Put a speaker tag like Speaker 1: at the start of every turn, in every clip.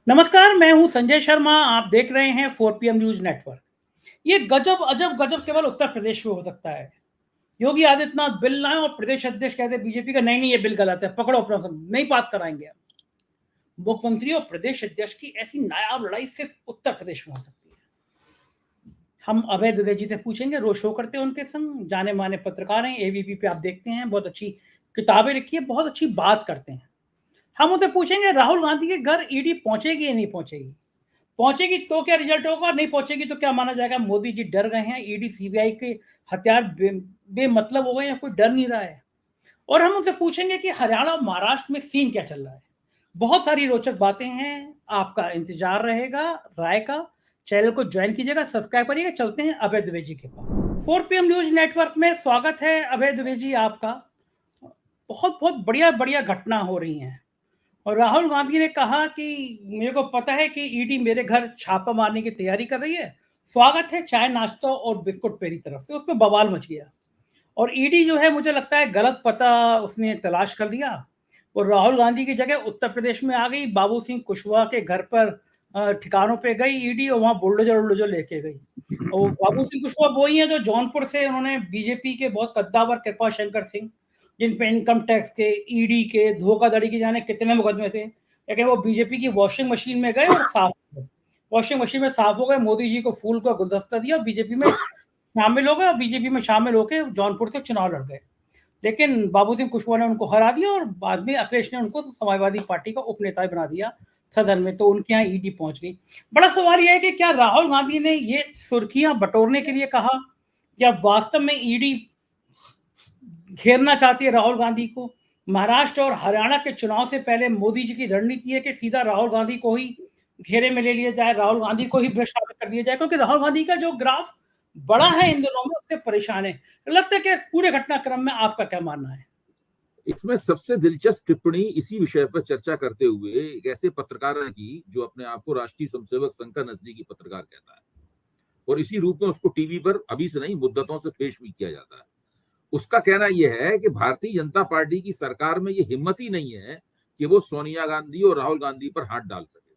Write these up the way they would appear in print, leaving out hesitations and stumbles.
Speaker 1: नमस्कार, मैं हूं संजय शर्मा। आप देख रहे हैं 4 PM न्यूज नेटवर्क। ये गजब अजब गजब केवल उत्तर प्रदेश में हो सकता है। योगी आदित्यनाथ बिल लाए और प्रदेश अध्यक्ष कहते बीजेपी का नहीं नहीं, ये बिल गलत है, पकड़ो अपना नहीं पास कराएंगे। मुख्यमंत्री और प्रदेश अध्यक्ष की ऐसी नायाब लड़ाई सिर्फ उत्तर प्रदेश में हो सकती है। हम अभय द्विवेदी से पूछेंगे, रोज शो करते हैं उनके संग, जाने माने पत्रकार हैं, एबीपी पे आप देखते हैं, बहुत अच्छी किताबें लिखी है, बहुत अच्छी बात करते हैं। हम उनसे पूछेंगे राहुल गांधी के घर ईडी पहुंचेगी या नहीं पहुंचेगी। पहुंचेगी तो क्या रिजल्ट होगा, नहीं पहुंचेगी तो क्या माना जाएगा मोदी जी डर गए हैं, ईडी सीबीआई के हथियार बेमतलब हो गए या कोई डर नहीं रहा है। और हम उनसे पूछेंगे कि हरियाणा और महाराष्ट्र में सीन क्या चल रहा है। बहुत सारी रोचक बातें हैं, आपका इंतजार रहेगा राय का। चैनल को ज्वाइन कीजिएगा, सब्सक्राइब करिएगा। चलते हैं अभय द्विवेदी के पास। 4 PM न्यूज नेटवर्क में स्वागत है अभय द्विवेदी आपका। बहुत बहुत बढ़िया बढ़िया घटना हो रही है और राहुल गांधी ने कहा कि मेरे को पता है कि ईडी मेरे घर छापा मारने की तैयारी कर रही है, स्वागत है चाय नाश्ता और बिस्कुट मेरी तरफ से। उसमें बवाल मच गया और ईडी जो है मुझे लगता है गलत पता उसने तलाश कर लिया और राहुल गांधी की जगह उत्तर प्रदेश में आ गई। बाबू सिंह कुशवाहा के घर पर ठिकानों पे गई ईडी और वहां बुलडोजर उल्डोजर लेके गई। और बाबू सिंह कुशवाहा वही है जो जौनपुर से उन्होंने बीजेपी के बहुत कद्दावर कृपा शंकर सिंह, जिन पे इनकम टैक्स के, ईडी के, धोखाधड़ी के जाने कितने मुकदमे थे, लेकिन वो बीजेपी की वॉशिंग मशीन में गए और साफ हो गए। वॉशिंग मशीन में साफ हो गए, मोदी जी को फूल का गुलदस्ता दिया, बीजेपी में शामिल हो गए और बीजेपी में शामिल होकर जौनपुर से चुनाव लड़ गए। लेकिन बाबू सिंह कुशवाहा ने उनको हरा दिया और बाद में अखिलेश ने उनको समाजवादी पार्टी का उपनेता बना दिया सदन में, तो उनके यहाँ ईडी पहुंच गई। बड़ा सवाल यह है कि क्या राहुल गांधी ने ये सुर्खियां बटोरने के लिए कहा या वास्तव में ईडी घेरना चाहती है राहुल गांधी को। महाराष्ट्र और हरियाणा के चुनाव से पहले मोदी जी की रणनीति है कि सीधा राहुल गांधी को ही घेरे में ले लिया जाए, राहुल गांधी को ही भ्रष्ट साबित कर दिया जाए, क्योंकि राहुल गांधी का जो ग्राफ बड़ा है इन दिनों में उससे परेशान है। लगता है कि पूरे घटनाक्रम में आपका क्या मानना है?
Speaker 2: इसमें सबसे दिलचस्प टिप्पणी इसी विषय पर चर्चा करते हुए एक ऐसे पत्रकार ने की जो अपने आप को राष्ट्रीय स्वयंसेवक संघ का नजदीकी पत्रकार कहता है और इसी रूप में उसको टीवी पर अभी से नहीं मुद्दतों से पेश भी किया जाता है। उसका कहना यह है कि भारतीय जनता पार्टी की सरकार में यह हिम्मत ही नहीं है कि वो सोनिया गांधी और राहुल गांधी पर हाथ डाल सके।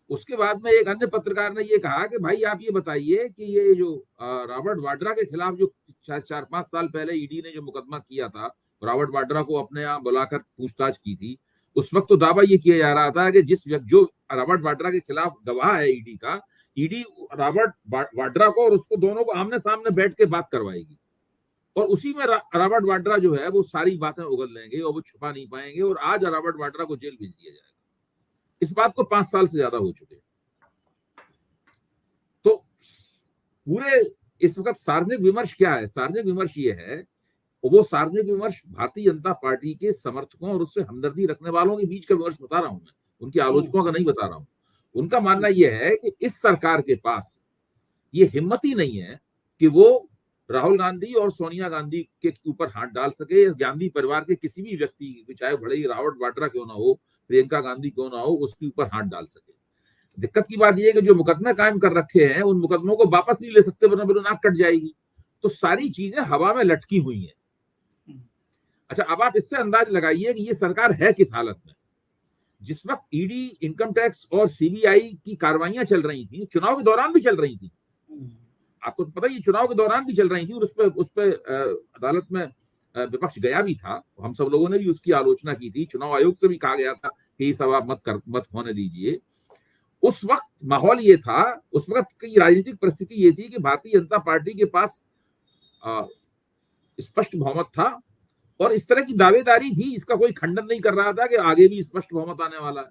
Speaker 2: उसके बाद में एक अन्य पत्रकार ने यह कहा कि भाई आप ये बताइए कि ये जो रॉबर्ट वाड्रा के खिलाफ जो 4-5 साल पहले ईडी ने जो मुकदमा किया था, रॉबर्ट वाड्रा को अपने यहाँ बुलाकर पूछताछ की थी, उस वक्त तो दावा ये किया जा रहा था कि जो रॉबर्ट वाड्रा के खिलाफ गवाह है ईडी का, ईडी रॉबर्ट वाड्रा को और उसको दोनों को आमने सामने बैठ के बात करवाएगी और उसी में रॉबर्ट वाड्रा जो है वो सारी बातें उगल लेंगे और वो छुपा नहीं पाएंगे और आज रॉबर्ट वाड्रा को जेल भेज दिया जाएगा। इस बात को 5 साल से ज्यादा हो चुके। तो पूरे इस वक्त सार्वजनिक विमर्श क्या है? सार्वजनिक विमर्श ये है, वो सार्वजनिक विमर्श भारतीय जनता पार्टी के समर्थकों और उससे हमदर्दी रखने वालों के बीच का विमर्श बता रहा हूं मैं, उनके आलोचकों का नहीं बता रहा हूं। उनका मानना यह है कि इस सरकार के पास ये हिम्मत ही नहीं है कि वो राहुल गांधी और सोनिया गांधी के ऊपर हाथ डाल सके, गांधी परिवार के किसी भी व्यक्ति, चाहे भले ही रॉबर्ट वाड्रा क्यों ना हो, प्रियंका गांधी क्यों ना हो, उसके ऊपर हाथ डाल सके। दिक्कत की बात यह है कि जो मुकदमे कायम कर रखे हैं उन मुकदमों को वापस नहीं ले सकते, वरना बिल्कुल नाक कट जाएगी। तो सारी चीजें हवा में लटकी हुई हैं। अच्छा, अब आप इससे अंदाज लगाइए कि ये सरकार है किस हालत में। जिस वक्त ईडी, इनकम टैक्स और सीबीआई की कार्रवाइयां चल रही थी, चुनाव के दौरान भी चल रही थी, आपको तो पता ही, चुनाव के दौरान भी चल रही थी और उस पे अदालत में विपक्ष गया भी था, हम सब लोगों ने भी उसकी आलोचना की थी, चुनाव आयोग से भी कहा गया था कि ये सब आप मत होने दीजिए। उस वक्त माहौल ये था, उस वक्त की राजनीतिक परिस्थिति ये थी कि भारतीय जनता पार्टी के पास स्पष्ट बहुमत था और इस तरह की दावेदारी थी, इसका कोई खंडन नहीं कर रहा था कि आगे भी स्पष्ट बहुमत आने वाला है।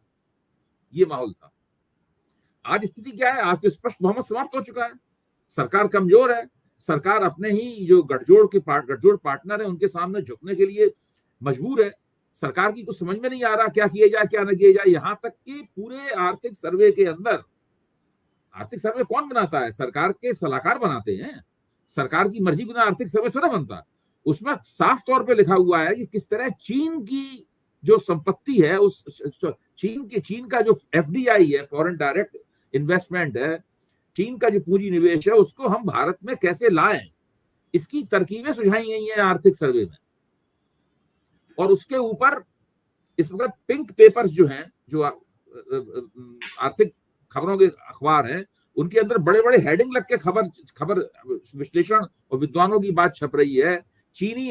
Speaker 2: ये माहौल था। आज स्थिति क्या है? आज तो स्पष्ट बहुमत समाप्त हो चुका है, सरकार कमजोर है, सरकार अपने ही जो गठजोड़ पार्टनर है उनके सामने झुकने के लिए मजबूर है। सरकार की कुछ समझ में नहीं आ रहा क्या किया जाए क्या न किया जाए। यहां तक कि पूरे आर्थिक सर्वे के अंदर, आर्थिक सर्वे कौन बनाता है? सरकार के सलाहकार बनाते हैं, सरकार की मर्जी बिना आर्थिक सर्वे थोड़ा बनता है। उसमें साफ तौर पे लिखा हुआ है कि किस तरह चीन की जो संपत्ति है, उस चीन का जो एफडीआई है, फॉरेन डायरेक्ट इन्वेस्टमेंट है, चीन का जो पूंजी निवेश है, उसको हम भारत में कैसे लाएं, इसकी तरकीबें सुझाई गई हैं आर्थिक सर्वे में। और उसके ऊपर इस वक्त पिंक पेपर्स जो हैं, जो आर्थिक खबरों के अखबार हैं, उनके अंदर बड़े बड़े हेडिंग लग के खबर विश्लेषण और विद्वानों की बात छप रही है, चीनी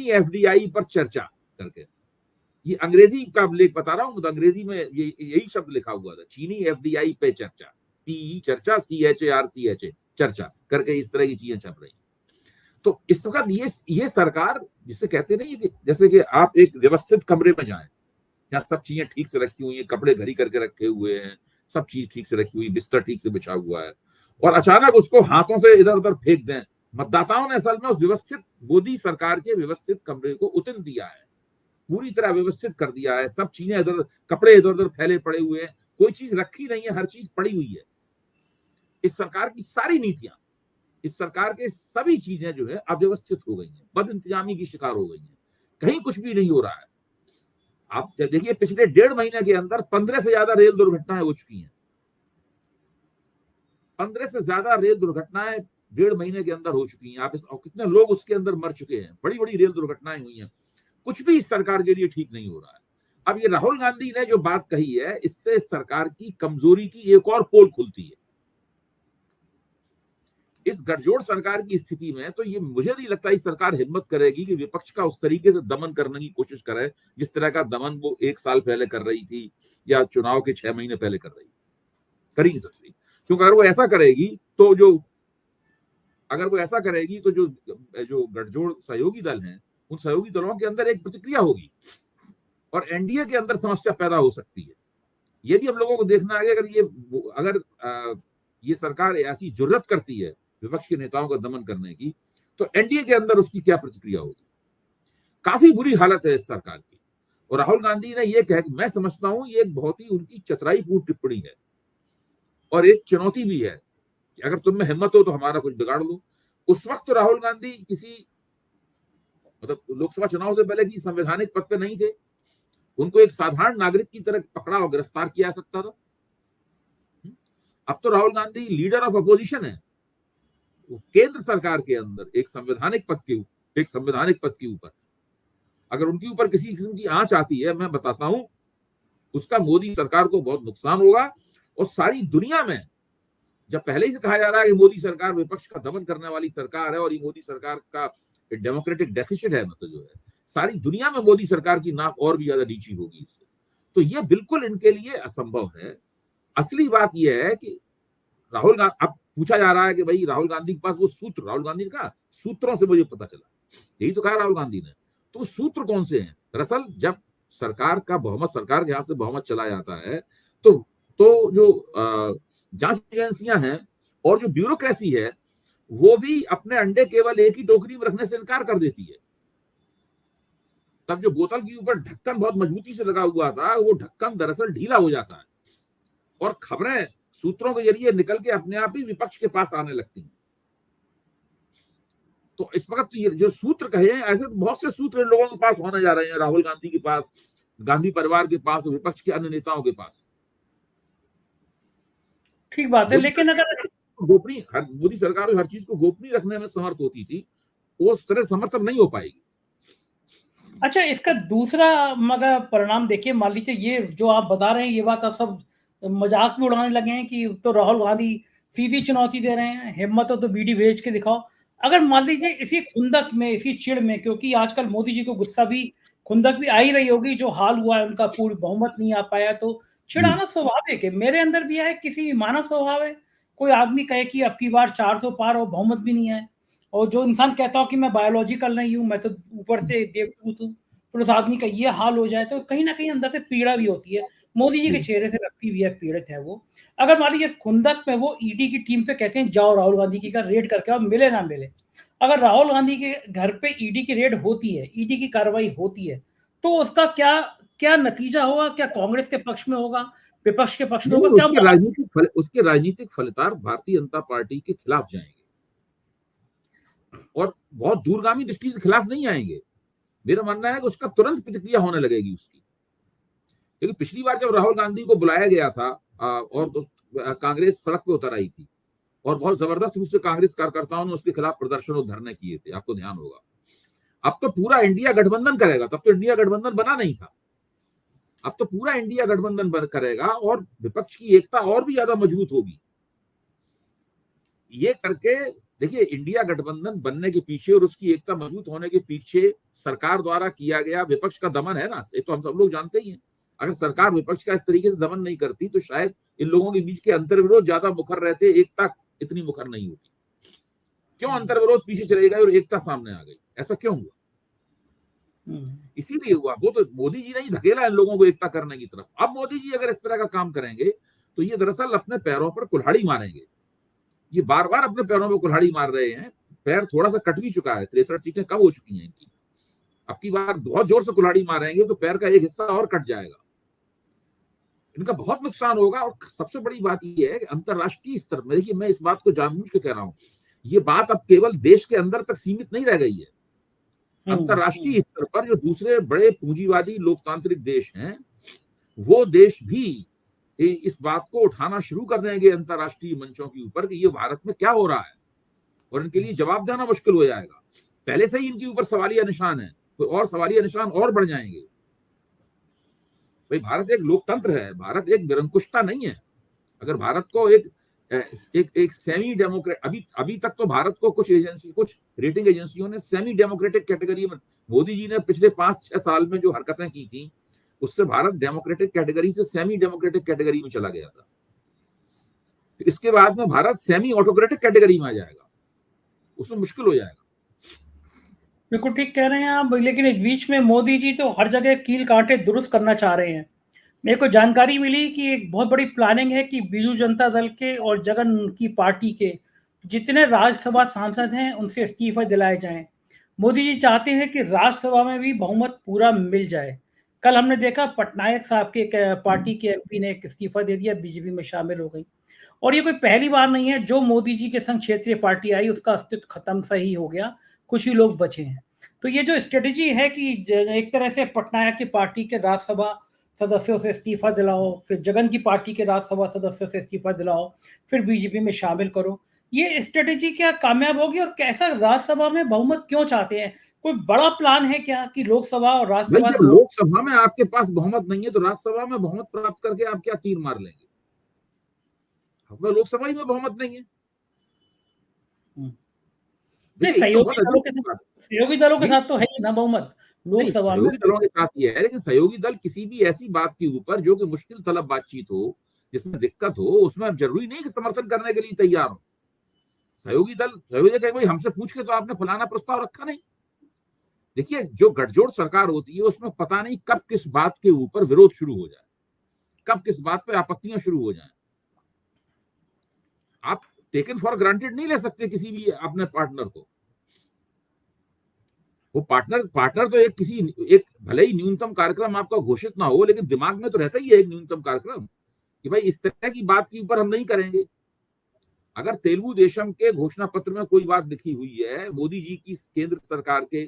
Speaker 2: एफडीआई पर चर्चा करके। ये अंग्रेजी का लेख बता रहा हूं, तो अंग्रेजी में यही शब्द लिखा हुआ था, चीनी एफडीआई पे चर्चा, टी चर्चा, CHARCHA चर्चा करके इस तरह की चीजें छप रही। तो इस वक्त ये सरकार, जिसे कहते नहीं कि जैसे कि आप एक व्यवस्थित कमरे में जाएं, जहाँ सब चीजें ठीक से रखी हुई हैं, कपड़े घड़ी करके रखे हुए हैं, सब चीज ठीक से रखी हुई, बिस्तर ठीक से बिछा हुआ है, और अचानक उसको हाथों से इधर उधर फेंक दें। मतदाताओं ने असल में उस व्यवस्थित मोदी सरकार के व्यवस्थित कमरे को उतन दिया है, पूरी तरह व्यवस्थित कर दिया है। सब चीजें इधर, कपड़े इधर उधर फैले पड़े हुए हैं, कोई चीज रखी नहीं है, हर चीज पड़ी हुई है। इस सरकार की सारी नीतियां, इस सरकार के सभी चीजें जो है अव्यवस्थित हो गई हैं, बद इंतजामी की शिकार हो गई हैं, कहीं कुछ भी नहीं हो रहा है। आप देखिए, पिछले 1.5 महीने के अंदर 15 से ज्यादा रेल दुर्घटनाएं हो चुकी हैं। 15 से ज्यादा रेल दुर्घटनाएं 1.5 महीने के अंदर हो चुकी हैं। आप और कितने लोग उसके अंदर मर चुके हैं, बड़ी बड़ी रेल दुर्घटनाएं हुई हैं। कुछ भी इस सरकार के लिए ठीक नहीं हो रहा है। अब ये राहुल गांधी ने जो बात कही है, इससे सरकार की कमजोरी की एक और पोल खुलती है। इस गठजोड़ सरकार की स्थिति में तो ये मुझे नहीं लगता इस सरकार हिम्मत करेगी कि विपक्ष का उस तरीके से दमन करने की कोशिश करे जिस तरह का दमन वो 1 साल पहले कर रही थी या चुनाव के 6 महीने पहले कर रही थी। कर ही नहीं सकती, क्योंकि अगर वो ऐसा करेगी तो जो गठजोड़ सहयोगी दल हैं, उन सहयोगी दलों के अंदर एक प्रतिक्रिया होगी और एनडीए के अंदर समस्या पैदा हो सकती है। ये भी हम लोगों को देखना है कि अगर ये सरकार ऐसी जुर्रत करती है विपक्ष के नेताओं का दमन करने की, तो एनडीए के अंदर उसकी क्या प्रतिक्रिया होगी। काफी बुरी हालत है इस सरकार की। और राहुल गांधी ने यह कहा, मैं समझता हूं ये एक बहुत ही उनकी चतुराईपूर्ण टिप्पणी है और एक चुनौती भी है कि अगर तुम में हिम्मत हो तो हमारा कुछ बिगाड़ लो। उस वक्त तो राहुल गांधी किसी लोकसभा चुनाव से पहले किसी संवैधानिक पद पे नहीं थे, उनको एक साधारण नागरिक की तरह पकड़ा और गिरफ्तार किया जा सकता था। अब तो Rahul Gandhi leader of opposition है, केंद्र सरकार के अंदर एक संवैधानिक पद के ऊपर अगर उनके ऊपर किसी किस्म की आंच आती है, मैं बताता हूं उसका मोदी सरकार को बहुत नुकसान होगा। और सारी दुनिया में, जब पहले ही से कहा जा रहा है कि मोदी सरकार विपक्ष का दमन करने वाली सरकार है और ये मोदी सरकार का डेमोक्रेटिक डेफिसिट है, मतलब जो है सारी दुनिया में मोदी सरकार की नाक और भी ज्यादा नीची होगी इससे, तो ये बिल्कुल इनके लिए असंभव है। असली बात यह है कि राहुल गांधी, अब पूछा जा रहा है कि भाई राहुल गांधी के पास वो सूत्र, राहुल गांधी ने कहा सूत्रों से मुझे पता चला, यही तो कहा राहुल गांधी ने, तो वो सूत्र कौन से हैं? दरअसल जब सरकार के हाथ से बहुमत चला जाता है तो जो जांच एजेंसियां हैं और जो ब्यूरोक्रेसी है वो भी अपने अंडे केवल एक ही टोकरी में रखने से इनकार कर देती है। तब जो बोतल के ऊपर ढक्कन बहुत मजबूती से लगा हुआ था, वो ढक्कन दरअसल ढीला हो जाता है और खबरें सूत्रों के जरिए निकल के अपने आप ही विपक्ष के पास आने लगती हैं। तो इस वक्त ये जो सूत्र कहे हैं, ऐसे बहुत से सूत्र इन लोगों के पास होने जा रहे हैं, राहुल गांधी के पास, गांधी परिवार के पास और विपक्ष के अन्य नेताओं के पास।
Speaker 1: ठीक बात है, लेकिन अगर
Speaker 2: मोदी सरकार हर चीज को गोपनीय रखने में समर्थ होती थी, वो उस तरह समर्थन नहीं हो पाएगी।
Speaker 1: अच्छा, इसका दूसरा मगर परिणाम देखिए, मान लीजिए ये जो आप बता रहे हैं ये बात आप सब मजाक में उड़ाने लगे हैं कि तो राहुल गांधी सीधी चुनौती दे रहे हैं, हिम्मत हो तो बीडी भेज के दिखाओ। अगर मान लीजिए इसी खुंदक में, इसी चिड़ में, क्योंकि आजकल मोदी जी को गुस्सा भी, खुंदक भी आ ही रही होगी, जो हाल हुआ है उनका, पूरी बहुमत नहीं आ पाया, तो चिढ़ाना स्वाभाविक है। मेरे अंदर भी है, किसी भी मानव स्वभाव है। कोई आदमी कहे कि अब की बार 400 पार और बहुमत भी नहीं है, और जो इंसान कहता हो कि मैं बायोलॉजिकल नहीं हूं, मैं तो ऊपर से देवदूत हूं, फिर उस आदमी का ये हाल हो जाए तो कहीं ना कहीं अंदर से पीड़ा भी होती है। मोदी जी के चेहरे से लगती भी है, पीड़ित है वो। अगर मान लीजिए खुंदक में वो ईडी की टीम से कहते हैं जाओ राहुल गांधी की का रेड करके आओ, मिले ना मिले, अगर राहुल गांधी के घर पे ईडी की रेड होती है, ईडी की कार्रवाई होती है, तो उसका क्या क्या नतीजा होगा? क्या कांग्रेस के पक्ष में होगा, विपक्ष के पक्ष में होगा? क्या
Speaker 2: उसके राजनीतिक फलितार्थ भारतीय जनता पार्टी के खिलाफ जाएंगे और बहुत दूरगामी दृष्टि से खिलाफ नहीं आएंगे। मेरा मानना है कि उसका तुरंत प्रतिक्रिया होने लगेगी उसकी, क्योंकि पिछली बार जब राहुल गांधी को बुलाया गया था और कांग्रेस सड़क पे उतर आई थी और बहुत जबरदस्त रूप से कांग्रेस कार्यकर्ताओं ने उसके खिलाफ प्रदर्शन और धरने किए थे, आपको ध्यान होगा। अब तो पूरा इंडिया गठबंधन करेगा, तब तो इंडिया गठबंधन बना नहीं था, अब तो पूरा इंडिया गठबंधन बन करेगा और विपक्ष की एकता और भी ज्यादा मजबूत होगी। ये करके देखिए, इंडिया गठबंधन बनने के पीछे और उसकी एकता मजबूत होने के पीछे सरकार द्वारा किया गया विपक्ष का दमन है ना, ये तो हम सब लोग जानते ही हैं। अगर सरकार विपक्ष का इस तरीके से दमन नहीं करती तो शायद इन लोगों के बीच के अंतर्विरोध ज्यादा मुखर रहते, एकता इतनी मुखर नहीं होती। क्यों अंतर्विरोध पीछे चले गए और एकता सामने आ गई? ऐसा क्यों हुआ? इसीलिए हुआ। वो तो मोदी जी ने ही धकेला इन लोगों को एकता करने की तरफ। अब मोदी जी अगर इस तरह का काम करेंगे तो ये दरअसल अपने पैरों पर कुल्हाड़ी मारेंगे। ये बार बार अपने पैरों में कुल्हाड़ी मार रहे हैं। पैर थोड़ा सा कट भी चुका है, 63 सीटें कम हो चुकी हैं इनकी। अब की बार बहुत जोर से कुल्हाड़ी मारेंगे तो पैर का एक हिस्सा और कट जाएगा, इनका बहुत नुकसान होगा। और सबसे बड़ी बात यह है कि अंतरराष्ट्रीय स्तर में, देखिए मैं इस बात को जानबूझ के कह रहा हूं, ये बात अब केवल देश के अंदर तक सीमित नहीं रह गई है। अंतरराष्ट्रीय स्तर पर जो दूसरे बड़े पूंजीवादी लोकतांत्रिक देश हैं, वो देश भी इस बात को उठाना शुरू कर देंगे अंतरराष्ट्रीय मंचों के ऊपर कि ये भारत में क्या हो रहा है, और इनके लिए जवाब देना मुश्किल हो जाएगा। पहले से ही इनके ऊपर सवालिया निशान है, तो और सवालिया निशान और बढ़ जाएंगे। भाई भारत एक लोकतंत्र है, भारत एक निरंकुशता नहीं है। अगर भारत को एक सेमी डेमोक्रेट, अभी तक तो भारत को कुछ रेटिंग एजेंसियों ने सेमी डेमोक्रेटिक कैटेगरी में, मोदी जी ने पिछले 5-6 साल में जो हरकतें की थी उससे भारत डेमोक्रेटिक कैटेगरी से सेमी डेमोक्रेटिक कैटेगरी में चला गया था। इसके बाद में भारत सेमी ऑटोक्रेटिक कैटेगरी में आ जाएगा, उसमें मुश्किल हो जाएगा।
Speaker 1: बिल्कुल ठीक कह रहे हैं आप, लेकिन इस बीच में मोदी जी तो हर जगह कील कांटे दुरुस्त करना चाह रहे हैं। मेरे को जानकारी मिली कि एक बहुत बड़ी प्लानिंग है कि बीजू जनता दल के और जगन की पार्टी के जितने राज्यसभा सांसद हैं उनसे इस्तीफा दिलाए जाएं। मोदी जी चाहते हैं कि राज्यसभा में भी बहुमत पूरा मिल जाए। कल हमने देखा पटनायक साहब के पार्टी के एमपी ने एक इस्तीफा दे दिया, बीजेपी में शामिल हो गई। और ये कोई पहली बार नहीं है, जो मोदी जी के संग क्षेत्रीय पार्टी आई उसका अस्तित्व खत्म सही हो गया, कुछ ही लोग बचे हैं। तो ये जो स्ट्रेटेजी है कि एक तरह से पटनायक की पार्टी के राज्यसभा सदस्यों से इस्तीफा दिलाओ, फिर जगन की पार्टी के राज्यसभा सदस्यों से इस्तीफा दिलाओ, फिर बीजेपी में शामिल करो, ये स्ट्रेटेजी क्या कामयाब होगी? और कैसा राज्यसभा में बहुमत क्यों चाहते हैं? कोई बड़ा प्लान है क्या कि लोकसभा और राज्यसभा
Speaker 2: जब लोकसभा में आपके पास बहुमत नहीं है तो राज्यसभा में बहुमत प्राप्त करके आप क्या तीर मार लेंगे? आपका लोकसभा ही में बहुमत नहीं है।
Speaker 1: सहयोगी दलों के साथ तो है ही ना बहुमत लोकसभा में।
Speaker 2: सहयोगी दलों के साथ ये है, लेकिन सहयोगी दल किसी भी ऐसी बात के ऊपर जो कि मुश्किल तलब बातचीत हो, जिसमें दिक्कत हो, उसमें अब जरूरी नहीं कि समर्थन करने के लिए तैयार हो। सहयोगी दल कहेंगे हमसे पूछ के तो आपने फलाना प्रस्ताव रखा नहीं। देखिए, जो गठजोड़ सरकार होती है उसमें पता नहीं कब किस बात के ऊपर विरोध शुरू हो जाए, कब किस बात पे आपत्तियां शुरू हो जाएं। आप टेकन फॉर ग्रांटेड नहीं ले सकते किसी भी अपने पार्टनर को। वो पार्टनर तो एक भले ही न्यूनतम कार्यक्रम आपका घोषित ना हो, लेकिन दिमाग में तो रहता ही है एक न्यूनतम कार्यक्रम कि भाई इस तरह की बात के ऊपर हम नहीं करेंगे। अगर तेलुगु देशम के घोषणा पत्र में कोई बात लिखी हुई है, मोदी जी की केंद्र सरकार के,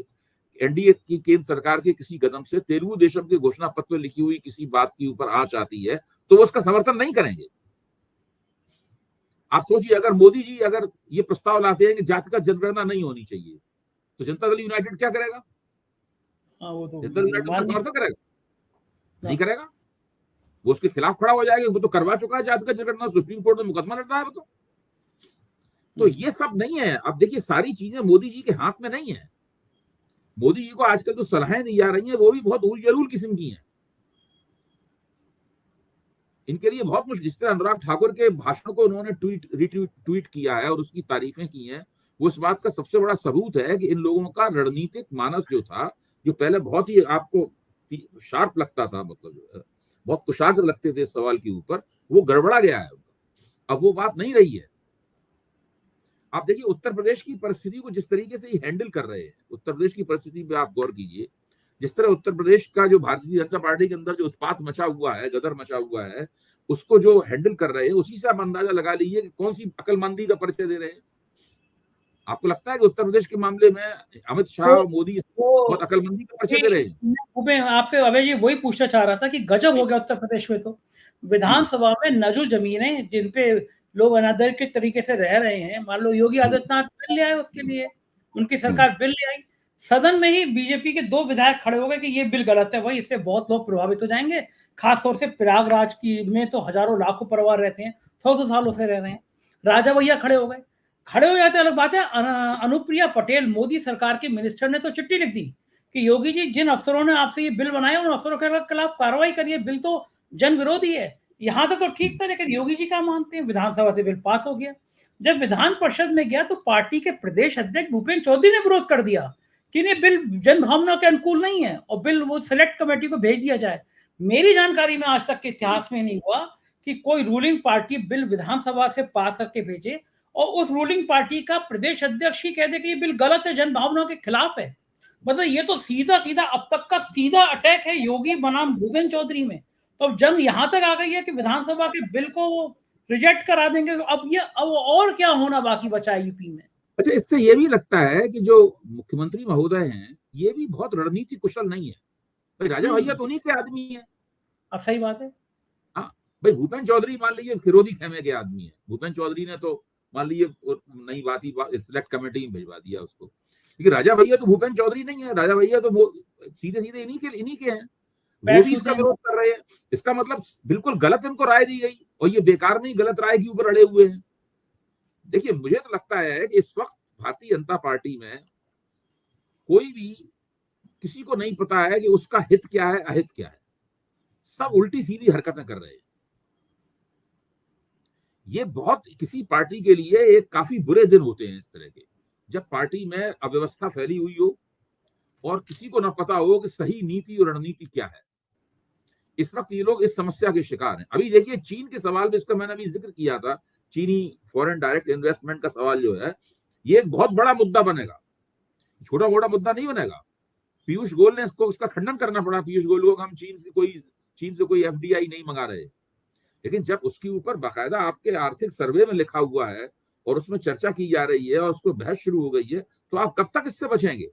Speaker 2: एनडीए की केंद्र सरकार के किसी कदम से तेलुगु देशम के घोषणा पत्र में लिखी हुई किसी बात के ऊपर आंच आती है तो वो उसका समर्थन नहीं करेंगे। आप सोचिए, अगर मोदी जी अगर ये प्रस्ताव लाते हैं कि जातिगत जनगणना नहीं होनी चाहिए, तो जनता दल यूनाइटेड क्या करेगा?
Speaker 1: वो तो
Speaker 2: जनता दल यूनाइटेड का समर्थन करेगा? नहीं करेगा, वो उसके खिलाफ खड़ा हो जाएगा। वो तो करवा चुका है जातिगत जनगणना, सुप्रीम कोर्ट में मुकदमा लड़ रहा है। तो ये सब नहीं है। अब देखिए, सारी चीजें मोदी जी के हाथ में नहीं है। मोदी जी को आजकल जो सलाहें दी जा रही हैं वो भी बहुत उल जलूल किस्म की हैं। इनके लिए बहुत मुश्किल, जिस तरह अनुराग ठाकुर के भाषण को उन्होंने ट्वीट किया है और उसकी तारीफें की हैं, वो इस बात का सबसे बड़ा सबूत है कि इन लोगों का रणनीतिक मानस जो था, जो पहले बहुत ही आपको शार्प लगता था, मतलब बहुत कुशाग्र लगते थे इस सवाल के ऊपर, वो गड़बड़ा गया है। अब वो बात नहीं रही है। आप देखिए उत्तर प्रदेश की परिस्थिति को जिस तरीके से हैंडल कर रहे हैं, उत्तर प्रदेश की परिस्थिति पे आप गौर कीजिए। जिस तरह उत्तर प्रदेश का जो भारतीय जनता पार्टी के अंदर जो उत्पात मचा हुआ है, गदर मचा हुआ है, उसको जो हैंडल कर रहे हैं, उसी से आप अंदाजा लगा लीजिए कि कौन सी अकलमंदी का परिचय दे रहे हैं। आपको लगता है कि उत्तर प्रदेश के मामले में अमित शाह और मोदी बहुत अकलमंदी का परिचय दे रहे हैं?
Speaker 1: मैं आपसे अभय जी वही पूछना चाह रहा था कि गजब हो गया उत्तर प्रदेश में। तो विधानसभा में नजूल जमीनें जिन पे लोग अनादर के तरीके से रह रहे हैं, मान लो योगी आदित्यनाथ बिल ले आए, उसके लिए उनकी सरकार बिल ले आई, सदन में ही बीजेपी के 2 विधायक खड़े हो गए कि ये बिल गलत है भाई, इससे बहुत लोग प्रभावित हो जाएंगे, खासतौर से प्रयागराज की में तो हजारों लाखों परिवार रहते हैं, 100 सालों से रह रहे हैं। राजा भैया खड़े हो गए। खड़े हो जाते अलग बात है। अनुप्रिया पटेल मोदी सरकार के मिनिस्टर ने तो चिट्ठी लिख दी कि योगी जी, जिन अफसरों ने आपसे ये बिल बनाया उन अफसरों के खिलाफ कार्रवाई करिए, बिल तो जन विरोधी है। यहां तक तो ठीक था, लेकिन योगी जी क्या मानते हैं, विधानसभा से बिल पास हो गया। जब विधान परिषद में गया तो पार्टी के प्रदेश अध्यक्ष भूपेन्द्र चौधरी ने विरोध कर दिया कि ये बिल जन भावना के अनुकूल नहीं है और बिल वो सिलेक्ट कमेटी को भेज दिया जाए। मेरी जानकारी में आज तक के इतिहास में नहीं हुआ कि कोई रूलिंग पार्टी बिल विधानसभा से पास करके भेजे और उस रूलिंग पार्टी का प्रदेश अध्यक्ष ही कह दे कि ये बिल गलत है, जन भावना के खिलाफ है। मतलब ये तो सीधा सीधा अब तक का सीधा अटैक है योगी बनाम भूपेन्द्र चौधरी में। तो अब जंग यहां तक आ गई है कि विधानसभा के बिल को वो रिजेक्ट करा देंगे। अब और क्या होना बाकी बचा है यूपी में।
Speaker 2: अच्छा, इससे ये भी लगता है कि जो मुख्यमंत्री महोदय हैं ये भी बहुत रणनीति कुशल नहीं है। भाई राजा भैया तो उन्हीं के आदमी है।
Speaker 1: अब सही बात है।
Speaker 2: हाँ, भाई भूपेन्द्र चौधरी मान लीजिए फिरोजी खेमे के आदमी है। भूपेन्द्र चौधरी ने तो मान लीजिए नई बात ही सिलेक्ट कमेटी में भिजवा दिया उसको, लेकिन राजा भैया तो भूपेन्द्र चौधरी नहीं है। राजा भैया तो सीधे सीधे इन्हीं के हैं। वो भी इसका विरोध कर रहे हैं। इसका मतलब बिल्कुल गलत इनको राय दी गई और ये बेकार नहीं गलत राय के ऊपर अड़े हुए हैं। देखिए, मुझे तो लगता है कि इस वक्त भारतीय जनता पार्टी में कोई भी किसी को नहीं पता है कि उसका हित क्या है, अहित क्या है। सब उल्टी सीधी हरकतें कर रहे हैं। ये बहुत किसी पार्टी के लिए एक काफी बुरे दिन होते हैं इस तरह के, जब पार्टी में अव्यवस्था फैली हुई हो और किसी को ना पता हो कि सही नीति और रणनीति क्या है। इस वक्त ये लोग इस समस्या के शिकार हैं। अभी देखिए चीन के सवाल में, इसका मैंने अभी जिक्र किया था, चीनी फॉरेन डायरेक्ट इन्वेस्टमेंट का सवाल जो है ये एक बहुत बड़ा मुद्दा बनेगा, छोटा मोटा मुद्दा नहीं बनेगा। पीयूष गोयल ने इसको उसका खंडन करना पड़ा पीयूष गोयल को, हम चीन से कोई एफडीआई नहीं मंगा रहे। लेकिन जब उसके ऊपर बाकायदा आपके आर्थिक सर्वे में लिखा हुआ है और उसमें चर्चा की जा रही है और उसको बहस शुरू हो गई है, तो आप कब तक इससे बचेंगे।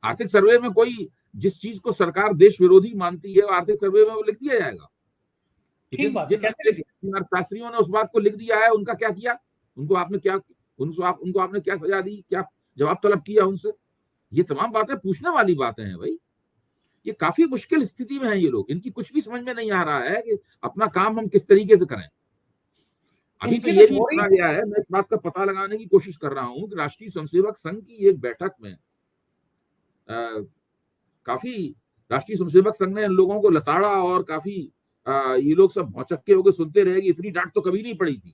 Speaker 2: आर्थिक सर्वे में कोई जिस चीज को सरकार देश विरोधी मानती है आर्थिक सर्वे में वो लिख दिया जाएगा।
Speaker 1: ठीक बात है, कैसे
Speaker 2: शास्त्रियों ने उस बात को लिख दिया है, उनका क्या किया, उनको आपने क्या सजा दी, क्या जवाब तलब किया उनसे। ये तमाम बातें पूछने वाली बातें हैं भाई। ये काफी मुश्किल स्थिति में है ये लोग, इनकी कुछ भी समझ में नहीं आ रहा है कि अपना काम हम किस तरीके से करें। अभी तो ये भी कहा गया है, मैं इस बात का पता लगाने की कोशिश कर रहा हूं कि राष्ट्रीय स्वयंसेवक संघ की एक बैठक में काफी राष्ट्रीय स्वयंसेवक संघ ने इन लोगों को लताड़ा और काफी ये लोग सब भौचक्के होकर सुनते रहेगी। इतनी डांट तो कभी नहीं पड़ी थी।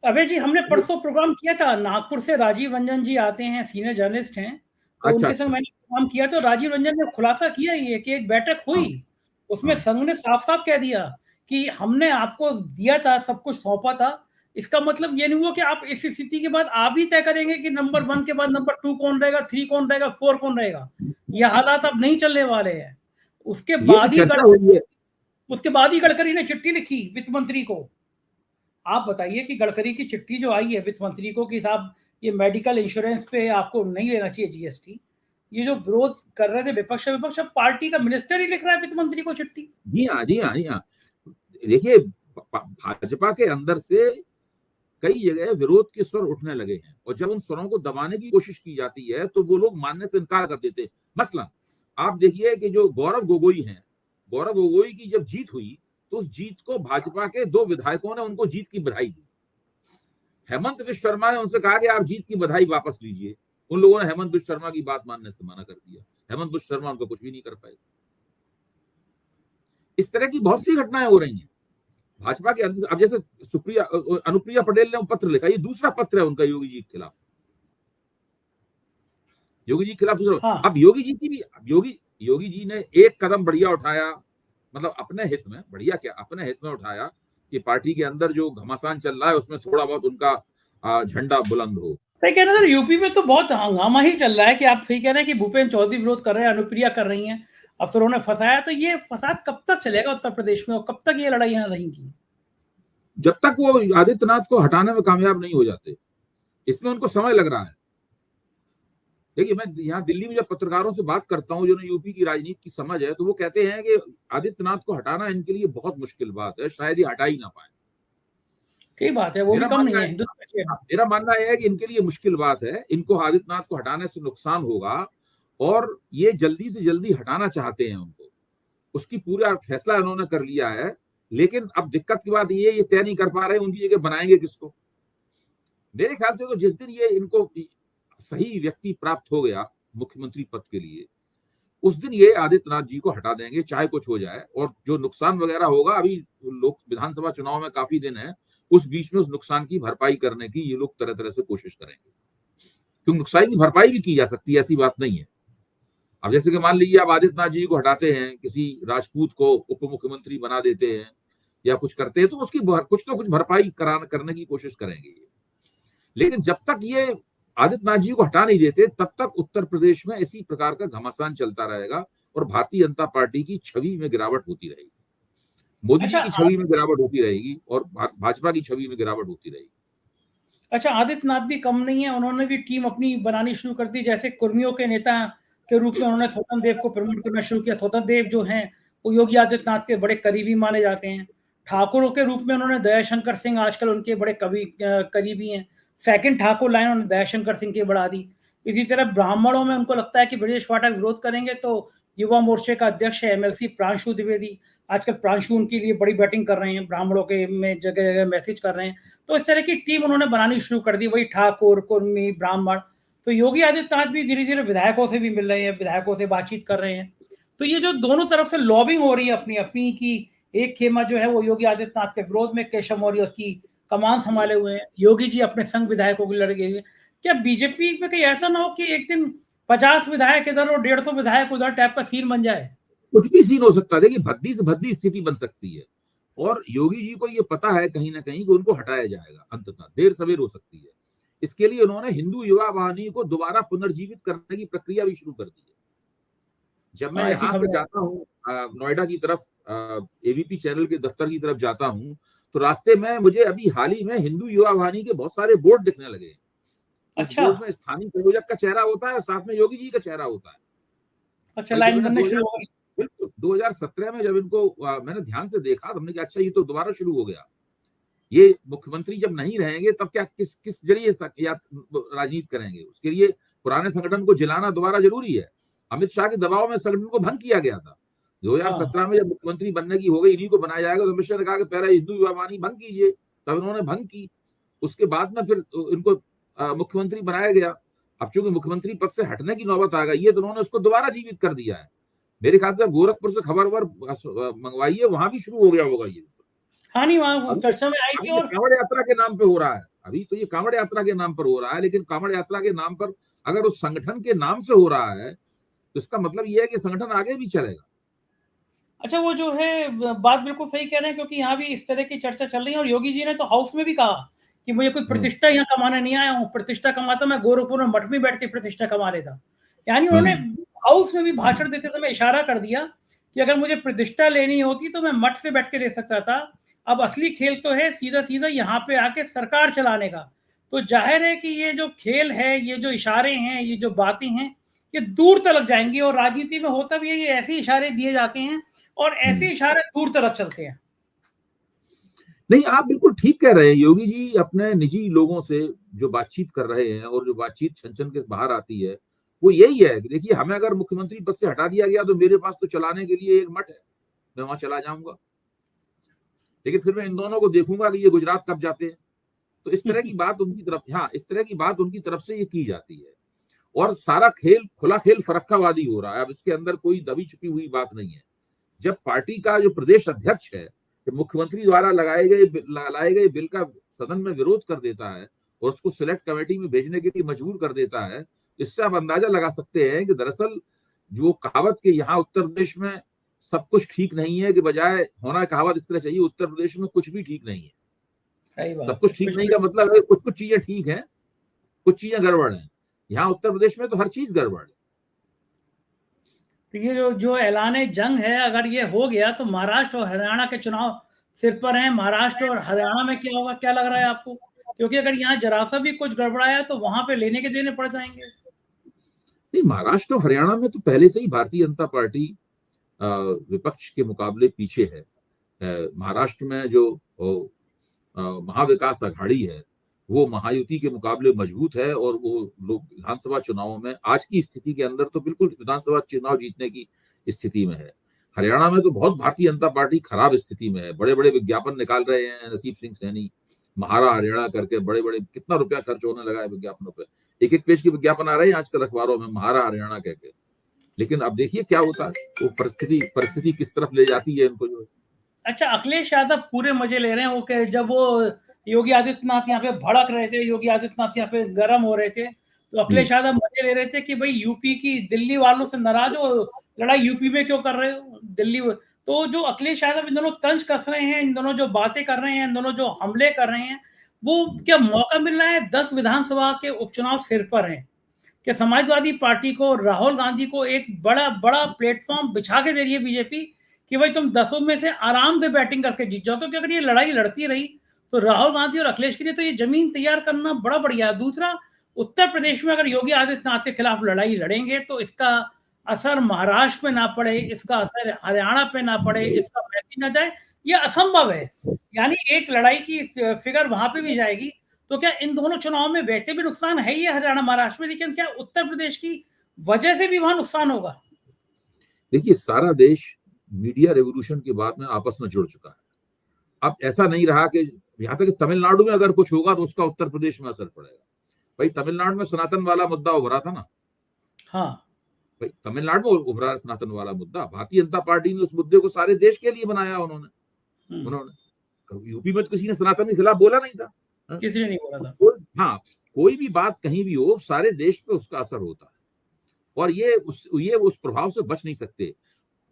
Speaker 1: अबे जी, हमने परसों प्रोग्राम किया था, नागपुर से राजीव रंजन जी आते हैं, सीनियर जर्नलिस्ट हैं, तो उनके संग मैंने प्रोग्राम किया। तो राजीव रंजन ने खुलासा किया ये कि एक बैठक हुई, उसमें संघ ने साफ साफ कह दिया कि हमने आपको दिया था, सब कुछ सौंपा था। इसका मतलब ये नहीं हुआ कि आप इस स्थिति के बाद आप ही तय करेंगे कि नंबर 1 के बाद नंबर 2 कौन रहेगा, 3 कौन रहेगा, 4 कौन रहेगा। ये हालात अब नहीं चलने वाले हैं। उसके बाद ही गडकरी ने चिट्ठी लिखी वित्त मंत्री को। आप बताइए कि गडकरी की चिट्ठी जो आई है वित्त मंत्री को कि साहब ये मेडिकल इंश्योरेंस पे आपको नहीं लेना चाहिए जीएसटी, ये जो विरोध कर रहे थे विपक्ष अब पार्टी का मिनिस्टर ही लिख रहा है वित्त मंत्री को चिट्ठी।
Speaker 2: जी हाँ। देखिए, भाजपा के अंदर से कई जगह विरोध के स्वर उठने लगे हैं और जब उन स्वरों को दबाने की कोशिश की जाती है तो वो लोग मानने से इनकार कर देते हैं। मसलन आप देखिए कि जो गौरव गोगोई हैं, गौरव गोगोई की जब जीत हुई तो उस जीत को भाजपा के 2 विधायकों ने उनको जीत की बधाई दी। हेमंत विश्व शर्मा ने उनसे कहा कि आप जीत की बधाई वापस लीजिए। उन लोगों ने हेमंत विश्व शर्मा की बात मानने से मना कर दिया। हेमंत विश्व शर्मा उनको कुछ भी नहीं कर पाए। इस तरह की बहुत सी घटनाएं हो रही हैं भाजपा के अंदर। अब जैसे अनुप्रिया पटेल ने पत्र लिखा, ये दूसरा पत्र है उनका योगी जी के खिलाफ।
Speaker 1: हाँ।
Speaker 2: अब योगी जी ने एक कदम बढ़िया उठाया, मतलब अपने हित में, बढ़िया क्या अपने हित में उठाया कि पार्टी के अंदर जो घमासान चल रहा है उसमें थोड़ा बहुत उनका झंडा बुलंद हो।
Speaker 1: सही कह रहे हैं सर, यूपी में तो बहुत हंगामा ही चल रहा है कि आप सही कह रहे हैं कि भूपेन्द्र चौधरी विरोध कर रहे हैं, अनुप्रिया कर रही हैं, अफसरों ने फंसाया। तो ये फसाद कब तक चलेगा उत्तर प्रदेश में और कब तक ये लड़ाइयां रहेंगी?
Speaker 2: जब तक वो आदित्यनाथ को हटाने में कामयाब नहीं हो जाते। इसमें उनको समय लग रहा है। देखिए, मैं यहाँ दिल्ली में जब पत्रकारों से बात करता हूँ जिन्हें यूपी की राजनीति की समझ है, तो वो कहते हैं कि आदित्यनाथ को हटाना इनके लिए बहुत मुश्किल बात है, शायद ये हटा ही ना पाए।
Speaker 1: सही बात है, वो भी
Speaker 2: मेरा
Speaker 1: कम नहीं
Speaker 2: मानना
Speaker 1: है
Speaker 2: है
Speaker 1: हिंदुत्व में।
Speaker 2: मेरा मानना यह है कि इनके लिए मुश्किल बात है, इनको आदित्यनाथ को हटाने से नुकसान होगा और ये जल्दी से जल्दी हटाना चाहते हैं उनको, उसकी पूरा फैसला इन्होंने कर लिया है। लेकिन अब दिक्कत की बात ये तय नहीं कर पा रहे उनकी जगह बनाएंगे किसको। मेरे ख्याल से तो जिस दिन ये इनको सही व्यक्ति प्राप्त हो गया मुख्यमंत्री पद के लिए, उस दिन ये आदित्यनाथ जी को हटा देंगे, चाहे कुछ हो जाए। और जो नुकसान वगैरह होगा, अभी लोग विधानसभा चुनाव में काफी दिन है, उस बीच में उस नुकसान की भरपाई करने की ये लोग तरह तरह से कोशिश करेंगे, क्योंकि नुकसान की भरपाई भी की जा सकती है, ऐसी बात नहीं है। अब जैसे कि मान लीजिए आप आदित्यनाथ जी को हटाते हैं, किसी राजपूत को उप मुख्यमंत्री बना देते हैं या कुछ करते हैं, तो उसकी कुछ तो कुछ भरपाई करने की कोशिश करेंगे ये। लेकिन जब तक ये आदित्यनाथ जी को हटा नहीं देते, तब तक उत्तर प्रदेश में इसी प्रकार का घमासान चलता रहेगा और भारतीय जनता पार्टी की छवि में गिरावट होती रहेगी, मोदी जी
Speaker 1: अच्छा
Speaker 2: की छवि में गिरावट होती रहेगी और भाजपा की छवि में गिरावट होती रहेगी।
Speaker 1: अच्छा, आदित्यनाथ भी कम नहीं है, उन्होंने भी टीम अपनी बनानी शुरू कर दी। जैसे कुर्मियों के नेता के रूप में उन्होंने स्वतंत्र देव को प्रमोट करना शुरू किया। स्वतंत्र देव जो हैं वो योगी आदित्यनाथ के बड़े करीबी माने जाते हैं। ठाकुरों के रूप में उन्होंने दयाशंकर सिंह आजकल उनके बड़े करीबी हैं। सेकंड ठाकुर लाइन उन्होंने दयाशंकर सिंह की बढ़ा दी। इसी तरह ब्राह्मणों में उनको लगता है कि ब्रजेश पाठक विरोध करेंगे, तो युवा मोर्चे का अध्यक्ष है एमएलसी प्रांशु द्विवेदी। आजकल प्रांशु उनके लिए बड़ी बैटिंग कर रहे हैं, ब्राह्मणों के में जगह जगह मैसेज कर रहे हैं। तो इस तरह की टीम उन्होंने बनानी शुरू कर दी, वही ठाकुर, कुर्मी, ब्राह्मण। तो योगी आदित्यनाथ भी धीरे धीरे विधायकों से भी मिल रहे हैं, विधायकों से बातचीत कर रहे हैं। तो ये जो दोनों तरफ से लॉबिंग हो रही है अपनी अपनी की, एक खेमा जो है वो योगी आदित्यनाथ के विरोध में, केशव मौर्य उसकी कमान संभाले हुए हैं, योगी जी अपने संग विधायकों की लड़ गई है। क्या बीजेपी में कहीं ऐसा ना हो कि एक दिन 50 विधायक इधर और 150 विधायक उधर टाइप का सीन बन जाए?
Speaker 2: कुछ भी सीन हो सकता है, देखिए भद्दी से भद्दी स्थिति बन सकती है और योगी जी को ये पता है कहीं ना कहीं कि उनको हटाया जाएगा, अंततः देर सवेर हो सकती है। इसके लिए उन्होंने हिंदू युवा वाहिनी को दोबारा पुनर्जीवित करने की प्रक्रिया भी शुरू कर दी है। जब मैं
Speaker 1: ऐसी
Speaker 2: यहाँ से
Speaker 1: खबर
Speaker 2: जाता हूँ नोएडा की तरफ, एबीपी चैनल के दफ्तर की तरफ जाता हूँ, तो रास्ते में मुझे अभी हाल ही में हिंदू युवा वाहिनी के बहुत सारे बोर्ड दिखने लगे। उस
Speaker 1: अच्छा
Speaker 2: बोर्ड में स्थानीय संयोजक का चेहरा होता है और साथ में योगी जी का चेहरा होता है।
Speaker 1: अच्छा,
Speaker 2: बल्कि
Speaker 1: लाइन
Speaker 2: मैंने
Speaker 1: बनने शुरू हो गई।
Speaker 2: बिल्कुल 2017 में जब इनको मैंने ध्यान से देखा, तो हमने कहा अच्छा ये तो दोबारा शुरू हो गया। ये मुख्यमंत्री जब नहीं रहेंगे तब क्या किस किस जरिए राजनीति करेंगे, उसके लिए पुराने संगठन को जिलाना दोबारा जरूरी है। अमित शाह के दबाव में संगठन को भंग किया गया था। 2017 में जब मुख्यमंत्री बनने की हो गई, इन्हीं को बनाया जाएगा, तो अमित शाह ने कहा कि पहले हिंदू युवा वाहिनी भंग कीजिए, तब इन्होंने भंग की। उसके बाद में फिर इनको मुख्यमंत्री बनाया गया। अब चूंकि मुख्यमंत्री पद से हटने की नौबत आ गई है, तो उन्होंने उसको दोबारा जीवित कर दिया है। मेरे ख्याल से गोरखपुर से खबर मंगवाइए, वहां भी शुरू हो गया होगा ये।
Speaker 1: हाँ नहीं, वहां
Speaker 2: अभी
Speaker 1: चर्चा में आई
Speaker 2: अभी
Speaker 1: थी।
Speaker 2: ये
Speaker 1: और
Speaker 2: कांवड़ यात्रा के नाम पे हो रहा है, अभी तो ये कांवड़ यात्रा के नाम पर हो रहा है, लेकिन कांवड़ यात्रा के नाम पर अगर उस संगठन के नाम से हो रहा है, तो इसका मतलब ये है कि संगठन आगे भी चलेगा।
Speaker 1: अच्छा, वो जो है बात बिल्कुल सही कह रहे हैं, क्योंकि यहाँ भी इस तरह की चर्चा चल रही है। और योगी जी ने तो हाउस में भी कहा कि मुझे कोई प्रतिष्ठा यहाँ कमाने नहीं आया हूँ, प्रतिष्ठा कमाता मैं गोरखपुर में मठ में बैठ के प्रतिष्ठा कमा लेता। यानी उन्होंने हाउस में भी भाषण देते समय इशारा कर दिया कि अगर मुझे प्रतिष्ठा लेनी होती तो मैं मठ से बैठ के ले सकता था। अब असली खेल तो है सीधा सीधा यहाँ पे आके सरकार चलाने का। तो जाहिर है कि ये जो खेल है, ये जो इशारे हैं, ये जो बातें हैं, ये दूर तक जाएंगी। और राजनीति में होता भी है, ये ऐसे इशारे दिए जाते हैं और ऐसे इशारे दूर तक चलते हैं।
Speaker 2: नहीं, आप बिल्कुल ठीक कह रहे हैं। योगी जी अपने निजी लोगों से जो बातचीत कर रहे हैं और जो बातचीत छन छन के बाहर आती है, वो यही है कि देखिए हमें अगर मुख्यमंत्री पद से हटा दिया गया, तो मेरे पास तो चलाने के लिए एक मठ है, मैं वहां चला जाऊंगा, लेकिन फिर मैं इन दोनों को देखूंगा कि ये गुजरात कब जाते हैं। तो इस तरह की बात उनकी तरफ, हाँ, इस तरह की बात उनकी तरफ से ये की जाती है। और सारा खेल खुला खेल फरक्कावादी हो रहा है। अब इसके अंदर कोई दबी छुपी हुई बात नहीं है। जब पार्टी का जो प्रदेश अध्यक्ष है, जब मुख्यमंत्री द्वारा लाए गए बिल का सदन में विरोध कर देता है और उसको सिलेक्ट कमेटी में भेजने के लिए मजबूर कर देता है, इससे आप अंदाजा लगा सकते हैं कि दरअसल जो कहावत के यहाँ उत्तर प्रदेश में सब कुछ ठीक नहीं है, कि बजाय होना कहावत इस तरह चाहिए, उत्तर प्रदेश में कुछ भी ठीक नहीं है।
Speaker 1: सही बात,
Speaker 2: सब कुछ ठीक नहीं का मतलब है कुछ कुछ चीजें ठीक हैं, कुछ चीजें गड़बड़ हैं। यहाँ उत्तर प्रदेश में तो हर चीज गड़बड़ है।
Speaker 1: तो ये जो जो ऐलान जंग है, अगर ये हो गया तो महाराष्ट्र और हरियाणा के चुनाव सिर पर हैं। महाराष्ट्र और हरियाणा में क्या होगा, क्या लग रहा है आपको? क्योंकि अगर यहाँ जरा सा भी कुछ गड़बड़ाया तो वहां पे लेने के देने पड़ जाएंगे।
Speaker 2: नहीं, महाराष्ट्र और हरियाणा में तो पहले से ही भारतीय जनता पार्टी विपक्ष के मुकाबले पीछे है। महाराष्ट्र में जो महाविकास अघाड़ी है वो महायुति के मुकाबले मजबूत है, और वो लोग विधानसभा चुनावों में आज की स्थिति के अंदर तो बिल्कुल विधानसभा चुनाव जीतने की स्थिति में है। हरियाणा में तो बहुत भारतीय जनता पार्टी खराब स्थिति में है, बड़े बड़े विज्ञापन निकाल रहे हैं नसीब सिंह सैनी, महारा हरियाणा करके बड़े बड़े, कितना रुपया खर्च होने लगा है विज्ञापनों पे, एक एक पेज के विज्ञापन आ रहे हैं आजकल अखबारों में महारा हरियाणा कहके। लेकिन अब देखिए क्या होता है, वो परिस्थिति किस तरफ ले जाती है इनको जो।
Speaker 1: अच्छा, अखिलेश यादव पूरे मजे ले रहे हैं, वो जब वो योगी आदित्यनाथ यहाँ पे भड़क रहे थे, योगी आदित्यनाथ यहाँ पे गर्म हो रहे थे, तो अखिलेश यादव मजे ले रहे थे कि भाई यूपी की दिल्ली वालों से नाराज हो, लड़ाई यूपी में क्यों कर रहे हो, दिल्ली। तो जो अखिलेश यादव इन दोनों तंज कस रहे हैं, इन दोनों जो बातें कर रहे हैं, इन दोनों जो हमले कर रहे हैं, वो क्या मौका मिल रहा है? 10 विधानसभा के उपचुनाव सिर पर हैं कि समाजवादी पार्टी को, राहुल गांधी को एक बड़ा बड़ा प्लेटफॉर्म बिछा के दे रही है बीजेपी कि भाई तुम 10 में से आराम से बैटिंग करके जीत जाओ, क्योंकि अगर ये लड़ाई लड़ती रही तो राहुल गांधी और अखिलेश के लिए तो ये जमीन तैयार करना बड़ा बढ़िया है। दूसरा, उत्तर प्रदेश में अगर योगी आदित्यनाथ के खिलाफ लड़ाई लड़ेंगे तो इसका असर महाराष्ट्र में ना पड़े, इसका असर हरियाणा पे ना पड़े, इसका मैसेज ना जाए, ये असंभव है। यानी एक लड़ाई की फिगर वहां पे भी जाएगी। तो क्या इन दोनों चुनाव में वैसे भी नुकसान है ही हरियाणा महाराष्ट्र में, लेकिन क्या उत्तर प्रदेश की वजह से भी वहां नुकसान होगा?
Speaker 2: देखिए, सारा देश मीडिया रेवोल्यूशन के बाद में आपस में जुड़ चुका है। अब ऐसा नहीं रहा कि यहाँ तक तमिलनाडु में अगर कुछ होगा तो उसका उत्तर प्रदेश में असर पड़ेगा। भाई तमिलनाडु में सनातन वाला मुद्दा उभरा था ना,
Speaker 1: हाँ
Speaker 2: भाई तमिलनाडु में उभरा सनातन वाला मुद्दा, भारतीय जनता पार्टी ने उस मुद्दे को सारे देश के लिए बनाया। उन्होंने यूपी में तो किसी ने सनातन के खिलाफ बोला नहीं था,
Speaker 1: किसी ने नहीं बोला था।
Speaker 2: हाँ, कोई भी बात कहीं भी हो सारे देश पे उसका असर होता है, और ये उस प्रभाव से बच नहीं सकते।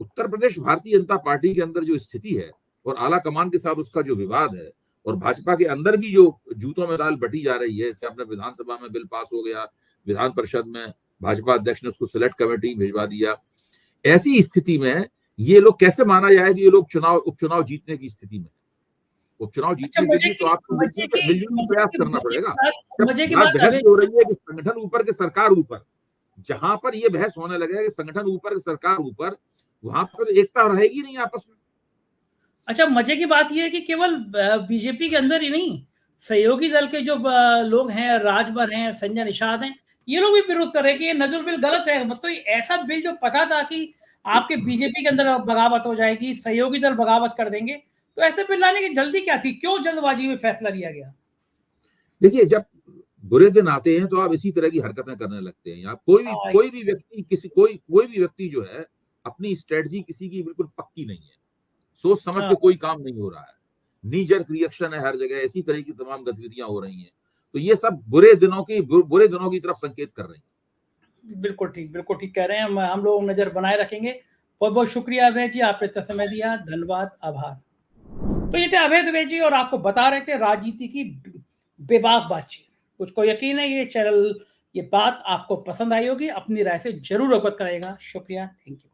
Speaker 2: उत्तर प्रदेश भारतीय जनता पार्टी के अंदर जो स्थिति है और आला कमान के साथ उसका जो विवाद है, और भाजपा के अंदर भी जो जूतों में दाल बटी जा रही है, इसके अपने विधानसभा में बिल पास हो गया, विधान परिषद में भाजपा अध्यक्ष ने उसको सिलेक्ट कमेटी भिजवा दिया। ऐसी स्थिति में ये लोग कैसे माना जाए कि ये लोग उपचुनाव जीतने की स्थिति में, उपचुनाव जीतने के लिए तो आपको मिलजुल प्रयास करना पड़ेगा। बहस हो रही है कि संगठन ऊपर के सरकार ऊपर, जहां पर ये बहस होने लगेगा कि संगठन ऊपर सरकार ऊपर, वहां पर एकता रहेगी नहीं आपस में।
Speaker 1: अच्छा, मजे की बात यह है कि केवल बीजेपी के अंदर ही नहीं, सहयोगी दल के जो लोग हैं, राजभर हैं, संजय निषाद हैं, ये लोग भी विरोध कर रहे हैं कि ये नजर बिल गलत है। मतलब ऐसा बिल जो पता था कि आपके बीजेपी के अंदर बगावत हो जाएगी, सहयोगी दल बगावत कर देंगे, तो ऐसे बिल लाने की जल्दी क्या थी? क्यों जल्दबाजी में फैसला लिया गया?
Speaker 2: देखिए, जब बुरे दिन आते हैं तो आप इसी तरह की हरकतें करने लगते हैं। आप कोई भी व्यक्ति जो है, अपनी स्ट्रेटजी किसी की बिल्कुल पक्की नहीं है, सोच समझ के कोई काम नहीं हो रहा है, नी जर्क रिएक्शन है हर जगह, इसी तरह की तमाम गतिविधियां हो रही हैं। तो ये सब बुरे दिनों की तरफ संकेत कर रही हैं।
Speaker 1: बिल्कुल ठीक कह रहे हैं। हम लोग नजर बनाए रखेंगे। बहुत बहुत शुक्रिया अभय जी, आपने इतना समय दिया, धन्यवाद, आभार। तो ये थे अभय द्विवेदी जी, और आपको बता रहे थे राजनीति की बेबाक बातचीत। मुझको यकीन है ये चैनल, ये बात आपको पसंद आई होगी, अपनी राय से जरूर अवगत कराएगा। शुक्रिया, थैंक यू।